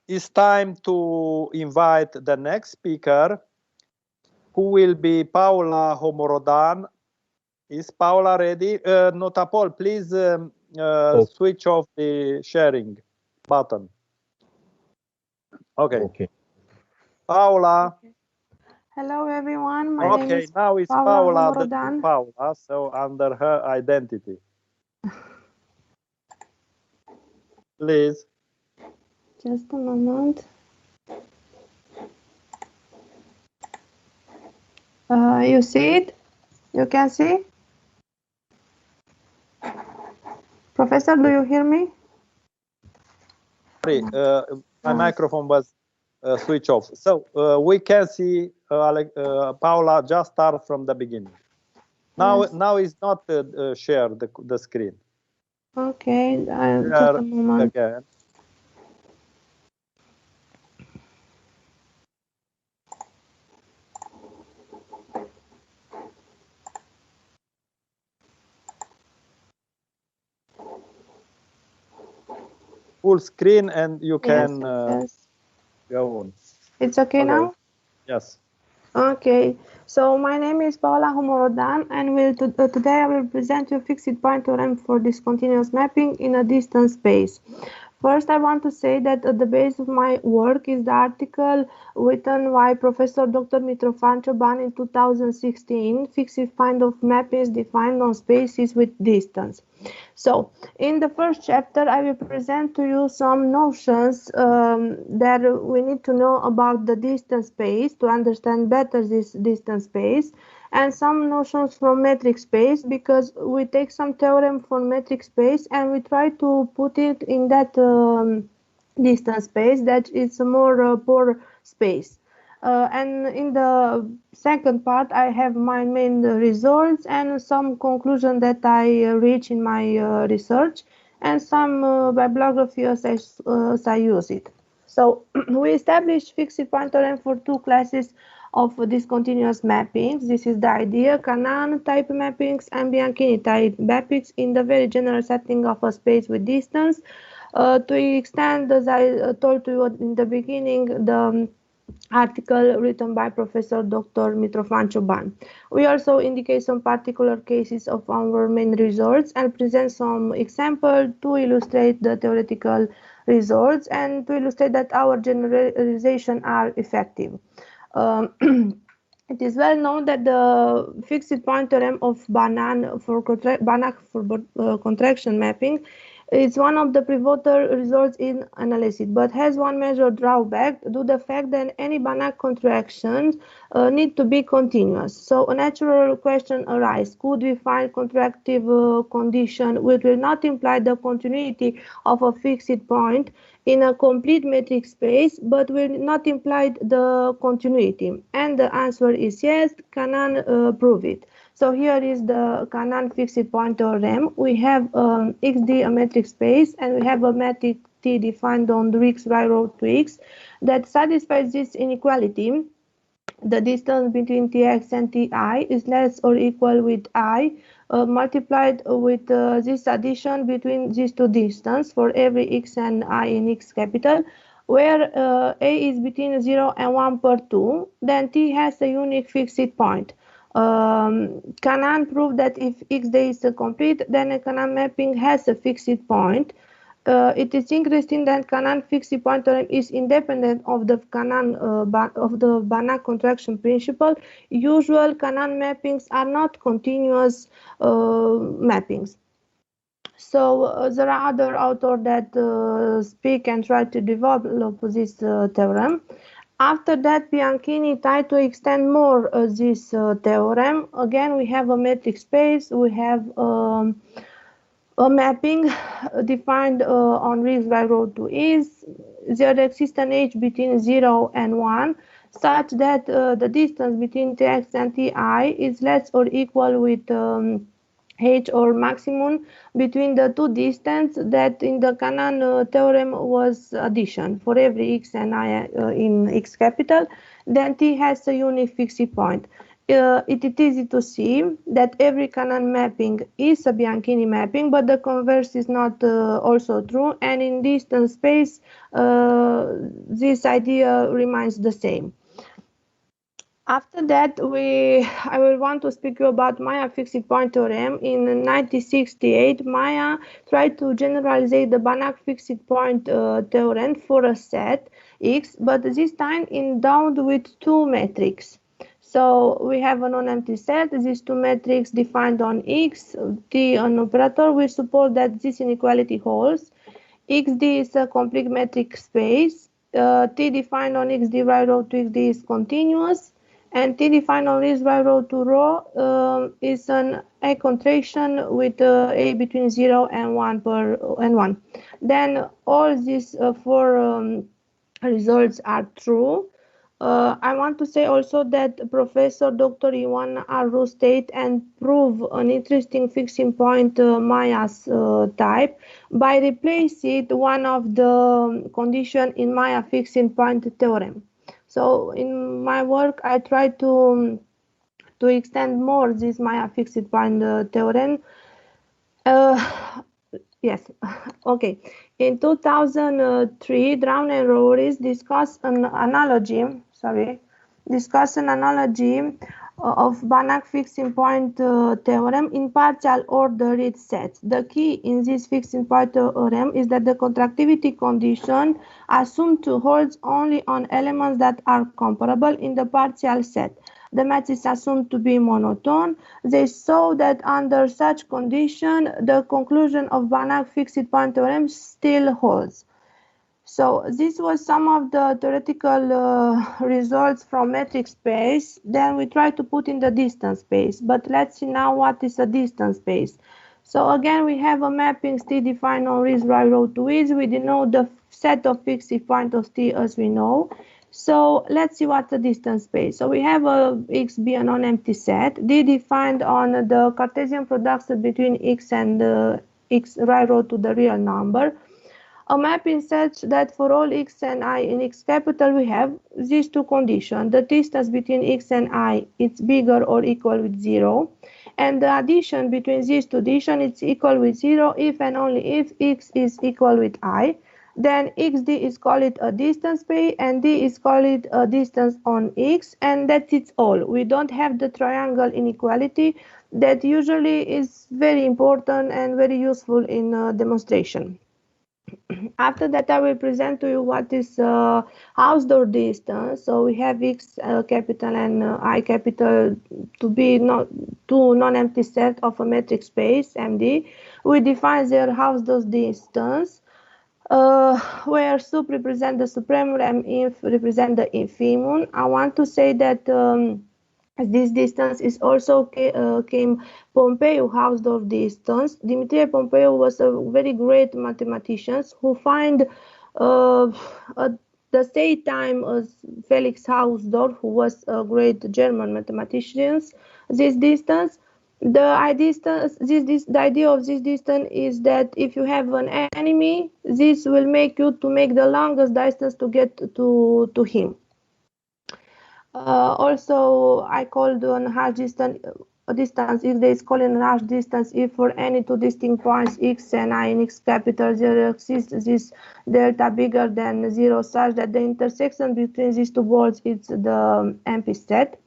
it's time to invite the next speaker, who will be Paula Homorodan. Is Paula ready? Notapol, please switch off the sharing button. Okay. Paula. Okay. Hello, everyone. My name is now it's Paula the Homorodan. Paula, so under her identity. Please. Just a moment. You see it? You can see? Professor, do you hear me? Sorry, my microphone was switched off. So we can see Paula. Just start from the beginning. Now, Yes. now it's not share the screen. Okay, just a moment. Again. Full screen, and you can Yes. go on. It's okay now? Yes. Okay, so my name is Paula Homorodan, and today I will present you fixed point theorem for discontinuous mapping in a distance space. First, I want to say that at the base of my work is the article written by Professor Dr. Mitrofanchoban in 2016, fixed point of mappings defined on spaces with distance. So, in the first chapter, I will present to you some notions that we need to know about the distance space to understand better this distance space, and some notions from metric space, because we take some theorem for metric space and we try to put it in that distance space that is a more pore space. And in the second part, I have my main results and some conclusion that I reach in my research, and some bibliography as I use it. So we established fixed point theorem for two classes of discontinuous mappings. This is the idea: Canaan type mappings and Bianchini type mappings in the very general setting of a space with distance. To extend, as I told you in the beginning, the article written by Professor Dr. Mitrofanchoban. We also indicate some particular cases of our main results and present some examples to illustrate the theoretical results and to illustrate that our generalizations are effective. It is well known that the fixed point theorem of Banach for contraction mapping is one of the pivotal results in analysis, but has one major drawback due to the fact that any Banach contractions need to be continuous. So a natural question arises: could we find contractive condition which will not imply the continuity of a fixed point in a complete metric space, but will not imply the continuity? And the answer is yes. Canaan prove it. So here is the Canaan fixed point theorem. We have XD, a metric space, and we have a metric T defined on the X railroad to X that satisfies this inequality. The distance between Tx and Ti is less or equal with I multiplied with this addition between these two distances for every x and I in X capital, where A is between 0 and 1 per 2, then T has a unique fixed point. Canaan proved that if XD is complete, then a Canaan mapping has a fixed point. It is interesting that Canaan fixed point theorem is independent of the Canaan of the Banach contraction principle. Usual Canaan mappings are not continuous mappings. So there are other authors that speak and try to develop this theorem. After that, Bianchini tried to extend more this theorem. Again, we have a metric space, we have a mapping defined on Riggs railroad to is there exists an edge between 0 and 1 such that the distance between Tx and Ti is less or equal with h or maximum between the two distances that in the Canaan theorem was addition for every x and I in X capital, then T has a unique fixed point. it is easy to see that every Canaan mapping is a Bianchini mapping, but the converse is not also true, and in distance space this idea remains the same. After that, I will want to speak to you about Maya fixed point theorem. In 1968, Maya tried to generalize the Banach fixed point theorem for a set X, but this time endowed with two metrics. So we have a non-empty set. These two metrics defined on X, T an operator. We suppose that this inequality holds. XD is a complete metric space. T defined on XD right row to XD is continuous. And T defined on this right row to row is an A contraction with A between 0 and 1 and 1. Then all these four results are true. I want to say also that Professor Dr. Ioana Aru state and prove an interesting fixing point Maya's type by replacing one of the condition in Maya fixing point theorem. So in my work, I try to extend more this Maya fixed point theorem. Yes, okay. In 2003, Drown and Roweris discussed an analogy of Banach fixing point theorem in partial ordered sets. The key in this fixing point theorem is that the contractivity condition assumed to hold only on elements that are comparable in the partial set. The match is assumed to be monotone. They saw that under such condition, the conclusion of Banach fixed point theorem still holds. So this was some of the theoretical results from metric space. Then we try to put in the distance space. But let's see now what is a distance space. So again, we have a mapping T defined on this right row to is. We denote the set of fixed point of T as we know. So let's see what's the distance space. So we have a X be a non-empty set. D defined on the Cartesian product between X and X right row to the real number. A mapping such that for all X and I in X capital we have these two conditions. The distance between X and I is bigger or equal with 0. And the addition between these two additions is equal with 0 if and only if X is equal with I. Then XD is called a distance space and D is called a distance on X, and that's it all. We don't have the triangle inequality that usually is very important and very useful in demonstration. After that, I will present to you what is Hausdorff distance. So we have X capital and I capital to be two non-empty set of a metric space MD. We define their Hausdorff distance. Where sup represent the supremum and inf represent the infimum. I want to say that this distance is also came Pompeu Hausdorff distance. Dimitrie Pompeu was a very great mathematician who find at the same time as Felix Hausdorff, who was a great German mathematician. This distance. The idea of this distance is that if you have an enemy, this will make you to make the longest distance to get to him. Also, I called on hash distance if there is called an hash distance if for any two distinct points X and I in X capital there exists this delta bigger than 0 such that the intersection between these two balls is the empty set.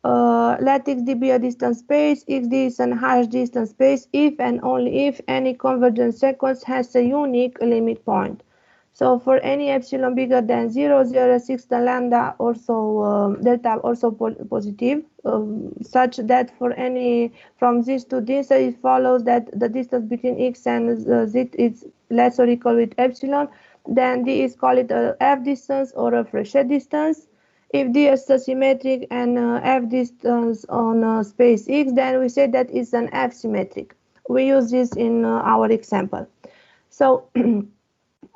Let XD be a distance space. XD is an hash distance space if and only if any convergent sequence has a unique limit point. So for any epsilon bigger than 0, 0 6 the lambda also delta also positive, such that for any from this to this it follows that the distance between X and Z is less or equal with epsilon. Then D is called a F distance or a Frechet distance. If D is symmetric and F distance on space X, then we say that it's an F symmetric. We use this in our example. So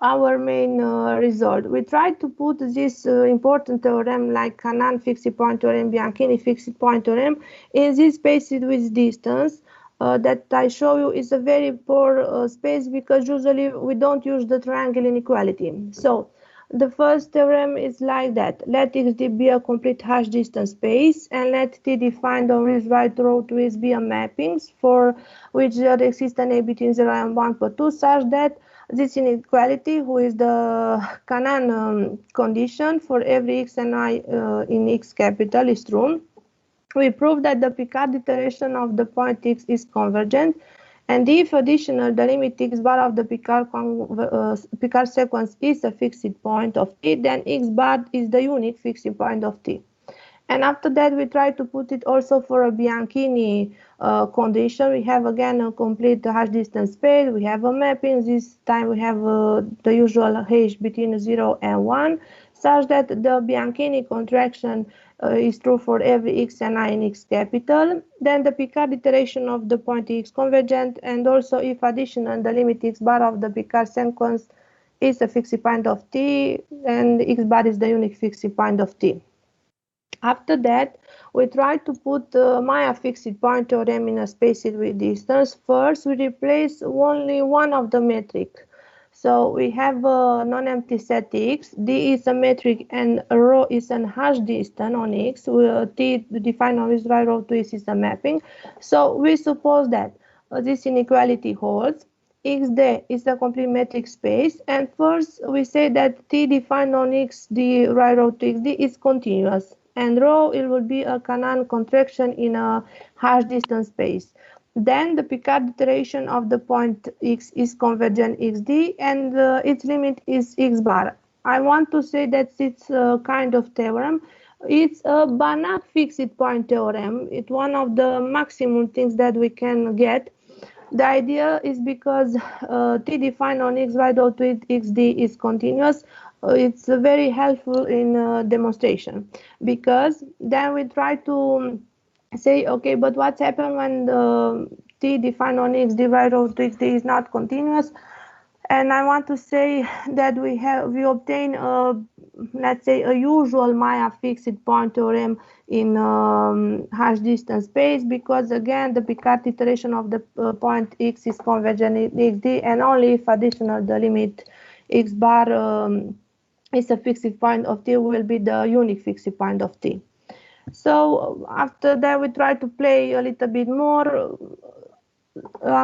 our main result, we tried to put this important theorem like Canaan fixed point theorem, Bianchini fixed point theorem in this space with distance. That I show you is a very poor space because usually we don't use the triangle inequality. So The first theorem is like that. Let xd be a complete hash distance space, and let t defined on this right row to is be a mappings for which there exists an a between 0 and 1 per 2, such that this inequality, who is the Canaan condition for every x and I in x capital, is true. We prove that the Picard iteration of the point x is convergent, and if additional the limit x bar of the Picard sequence is a fixed point of t, then x bar is the unique fixed point of t. And after that, we try to put it also for a Bianchini condition. We have again a complete hash distance space. We have a mapping. This time we have the usual hash between 0 and 1, such that the Bianchini contraction is true for every x and I in x capital. Then the Picard iteration of the point x convergent, and also if additional the limit x bar of the Picard sequence is a fixed point of t, and x bar is the unique fixed point of t. After that, we try to put Maya fixed point theorem in a space with distance. First, we replace only one of the metric. So we have a non-empty set x, d is a metric, and rho is an hash distance on x. T defined on this right row to x is a mapping. So we suppose that this inequality holds. Xd is a complete metric space, and first we say that t defined on x, the right row to xd, is continuous, and rho it will be a Canaan contraction in a hash distance space. Then the Picard iteration of the point x is convergent xd, and its limit is x bar. I want to say that it's a kind of theorem. It's a Banach fixed point theorem. It's one of the maximum things that we can get. The idea is because t defined on x right row to xd is continuous. It's very helpful in demonstration, because then we try to say, okay, but what's happened when the t defined on x right row to xd is not continuous? And I want to say that we obtain let's say a usual Maya fixed point theorem in hash distance space, because again the Picard iteration of the point x is convergent in xd, and only if additional the limit x bar is a fixed point of t will be the unique fixed point of t. So after that, we try to play a little bit more.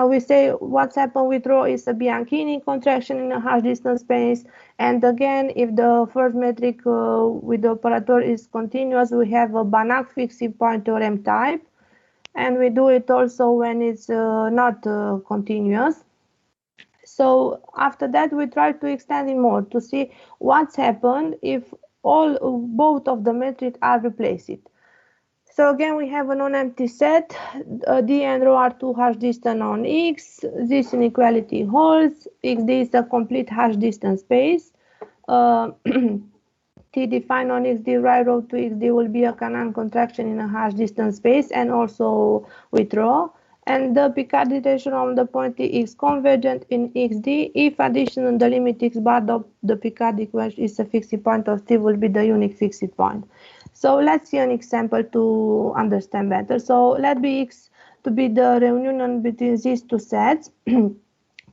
We say what's happened with rho is a Bianchini contraction in a hash distance space, and again, if the first metric with the operator is continuous, we have a Banach fixed point theorem type, and we do it also when it's not continuous. So after that, we try to extend it more to see what's happened if both of the metrics are replaced. So again, we have a non-empty set. D and rho are two hash distance on x. This inequality holds. Xd is a complete hash distance space. T defined on xd right row to xd will be a Canaan contraction in a hash distance space, and also with rho. And the Picard iteration on the point t is convergent in xd if addition the limit x bar of the Picard equation is a fixed point of t will be the unique fixed point. So let's see an example to understand better. So let be x to be the reunion between these two sets.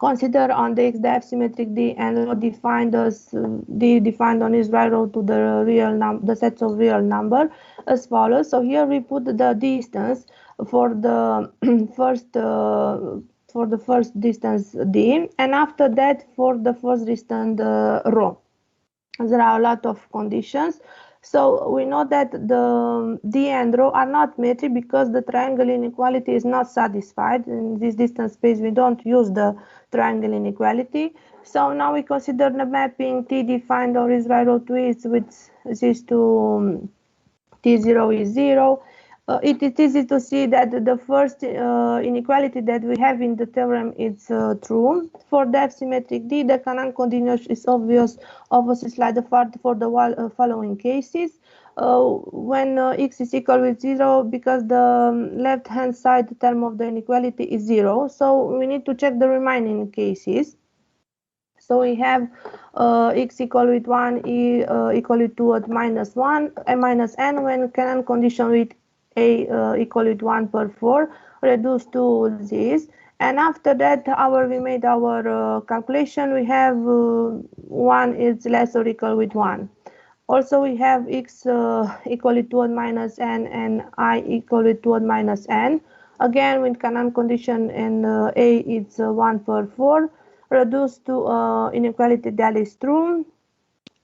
Consider on the x the F symmetric D and rho defined as D defined on its right row to the real the sets of real number as follows. So here we put the distance for the first distance D, and after that for the first distance rho. There are a lot of conditions. So we know that the D and rho are not metric because the triangle inequality is not satisfied. In this distance space, we don't use the triangle inequality. So now we consider the mapping T defined on its right row to it with this to T0 is 0. It is easy to see that the first inequality that we have in the theorem is true. For the F symmetric D, the Canaan continuous is obvious. Opposite slide apart for the following cases. When x is equal with 0, because the left-hand side term of the inequality is 0. So we need to check the remaining cases. So we have x equal with 1, equal with 2 at minus 1, and minus n when Canaan condition with a equal with 1 per 4 reduced to this, And after that, we made our calculation. We have 1 is less or equal with 1. Also, we have x equal to 1 minus n and I equal to 1 minus n. Again, with Canaan condition, and a is 1 per 4, reduced to inequality that is true.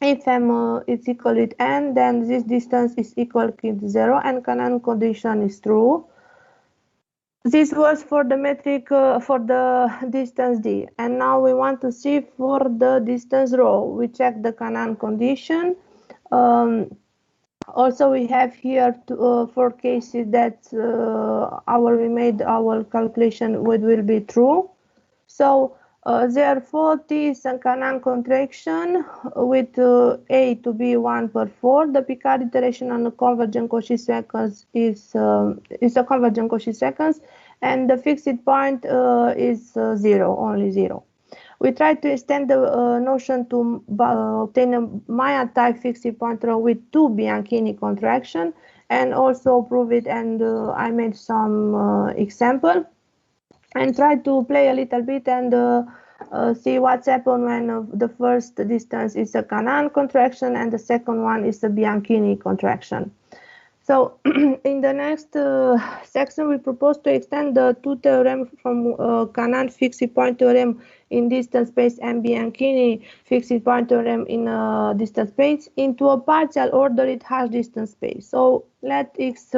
If m is equal with n, then this distance is equal to 0, and Canaan condition is true. This was for the metric for the distance d, and now we want to see for the distance rho. We check the Canaan condition. Also, we have here 4 cases that we made our calculation will be true. So therefore, T is a Canaan contraction with A to be 1 per 4. The Picard iteration on the convergent Cauchy seconds is a convergent Cauchy seconds, and the fixed point is 0, only 0. We try to extend the notion to obtain a Maya-type fixed point rho with 2 Bianchini contraction, and also prove it. And I made some example and try to play a little bit and see what's happened when the first distance is a Canaan contraction and the second one is a Bianchini contraction. So in the next section, we propose to extend the two theorems from Canaan fixed point theorem in distance space and Bianchini fixed point theorem in distance space into a partial ordered hash distance space. So let X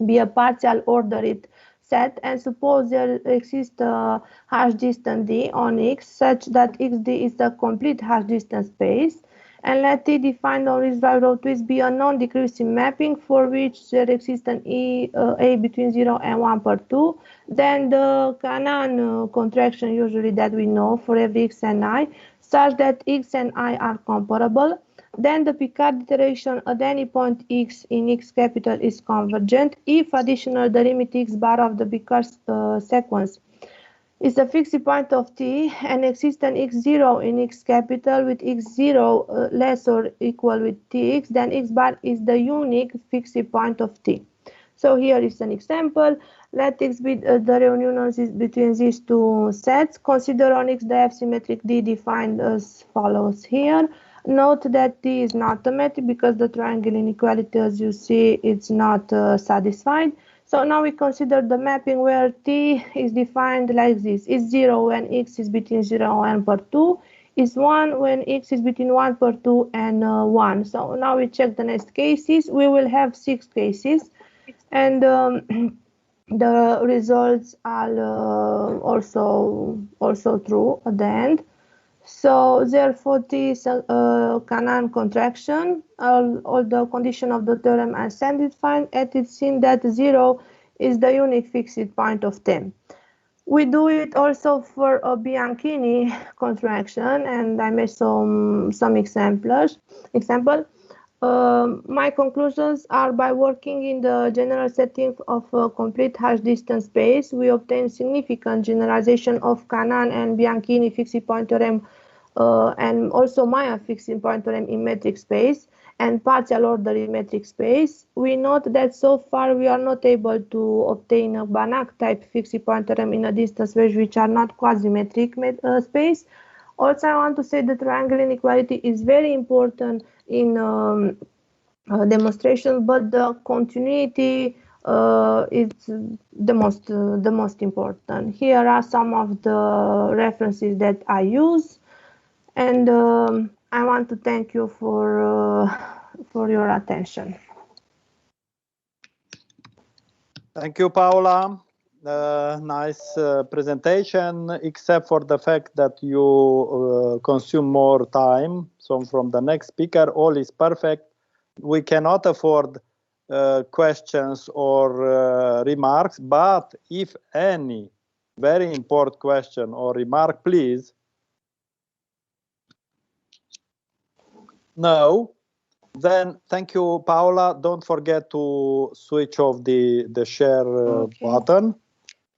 be a partial ordered set, and suppose there exists a hash distance D on X such that XD is a complete hash distance space. And let T defined on this drive road twist be a non-decreasing mapping for which there exists an A between 0 and 1 per 2. Then the Canaan contraction usually that we know for every X and I, such that X and I are comparable. Then the Picard iteration at any point X in X capital is convergent if additional the limit X bar of the Picard sequence is a fixed point of T and exists an x0 in X capital with x0 less or equal with Tx, then X bar is the unique fixed point of T. So here is an example. Let X be the reunion between these two sets. Consider on X the F-symmetric D defined as follows here. Note that T is not symmetric because the triangle inequality, as you see, it's not satisfied. So now we consider the mapping where T is defined like this. Is 0 when X is between 0 and per 2. Is 1 when X is between 1 per 2 and 1. So now we check the next cases. We will have 6 cases. And the results are also true at the end. So therefore T is a Canaan contraction. All the conditions of the theorem are satisfied, and it's seen that 0 is the unique fixed point of T. We do it also for a Bianchini contraction, and I made some examples. My conclusions are by working in the general setting of a complete hash distance space, we obtain significant generalization of Canaan and Bianchini fixed point theorem and also Maya fixed point theorem in metric space and partial order in metric space. We note that so far we are not able to obtain a Banach type fixed point theorem in a distance space which are not quasi-metric space. Also, I want to say the triangle inequality is very important in demonstration, but the continuity is the most important. Here are some of the references that I use, and I want to thank you for your attention. Thank you, Paula. Nice presentation, except for the fact that you consume more time. So from the next speaker, all is perfect. We cannot afford questions or remarks, but if any very important question or remark, please. No. Then thank you, Paula. Don't forget to switch off the share button.